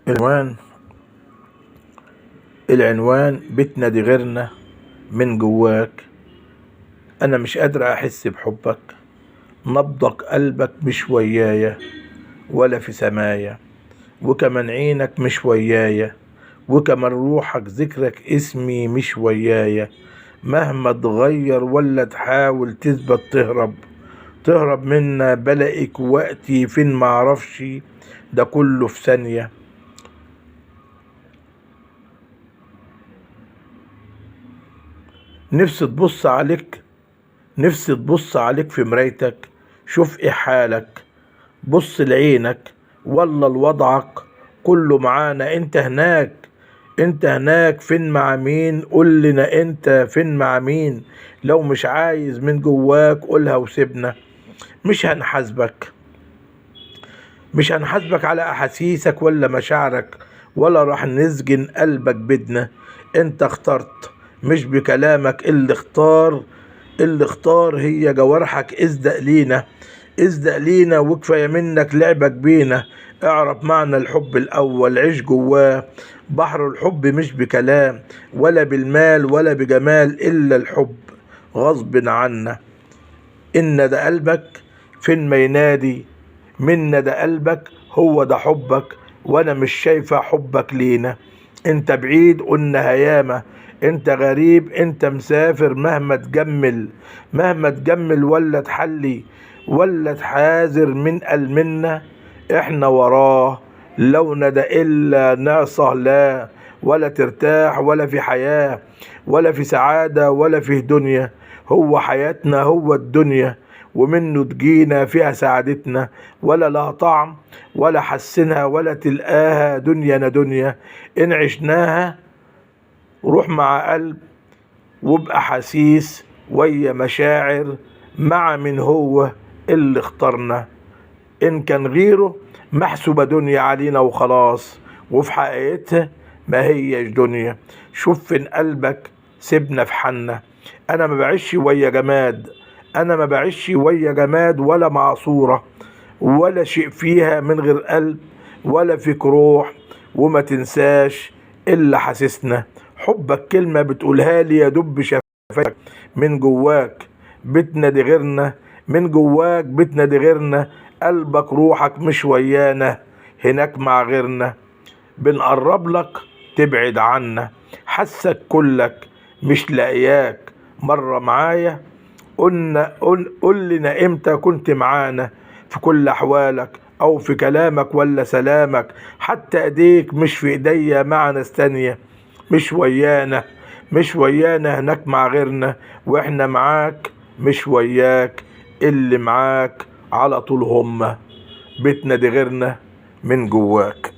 العنوان العنوان بيتنا دي غيرنا من جواك. انا مش قادر احس بحبك، نبضك قلبك مش ويايا ولا في سمايا، وكمان عينك مش ويايا، وكمان روحك ذكرك اسمي مش ويايا. مهما تغير ولا تحاول تثبت تهرب منا، بلاقيك وقتي فين معرفش، ده كله في ثانية. نفسي تبص عليك نفسي تبص عليك في مرايتك، شوف ايه حالك، بص لعينك والله لوضعك كله معانا. انت هناك فين مع مين؟ قول لنا انت فين مع مين؟ لو مش عايز من جواك قولها وسيبنا. مش هنحاسبك مش هنحاسبك على احاسيسك ولا مشاعرك، ولا راح نسجن قلبك بدنا. انت اخترت مش بكلامك، اللي اختار هي جوارحك. اصدق لينا وكفاية منك لعبك بينا. اعرف معنى الحب الاول، عيش جواه. بحر الحب مش بكلام ولا بالمال ولا بجمال، الا الحب غصب عنا. إن ده قلبك فين ما ينادي، منا ده قلبك هو ده حبك، وانا مش شايفة حبك لينا. انت بعيد قلنا هياما، انت غريب انت مسافر، مهما تجمل ولا تحاذر من منا. احنا وراه لو ندى الا نعصى، لا ولا ترتاح ولا في حياة ولا في سعادة ولا في دنيا. هو حياتنا هو الدنيا، ومنه تجينا فيها سعادتنا، ولا لها طعم ولا حسنها ولا تلقاها دنيا. إن عشناها روح مع قلب وبأحاسيس ويا مشاعر، مع من هو اللي اخترنا. إن كان غيره محسوبة دنيا علينا وخلاص، وفي حقيقتها ما هيش دنيا. شوف فين قلبك سيبنا في حالنا. انا ما بعيش ويا جماد ولا مع صورة، ولا شيء فيها من غير قلب ولا فيك روح. وما تنساش إلا حاسسنا. حبك كلمة بتقولها لي يا دب شفاك. من جواك بيتنا دي غيرنا من جواك بيتنا دي غيرنا. قلبك روحك مش ويانا، هناك مع غيرنا. بنقرب لك تبعد عنا، حسك كلك مش لاقياك. مرة معايا قول لنا امتى كنت معانا، في كل احوالك او في كلامك ولا سلامك. حتى ايديك مش في ايديا مع ناس تانية. مش ويانا هناك مع غيرنا، واحنا معاك مش وياك. اللي معاك على طول هما بيتنا دي غيرنا من جواك.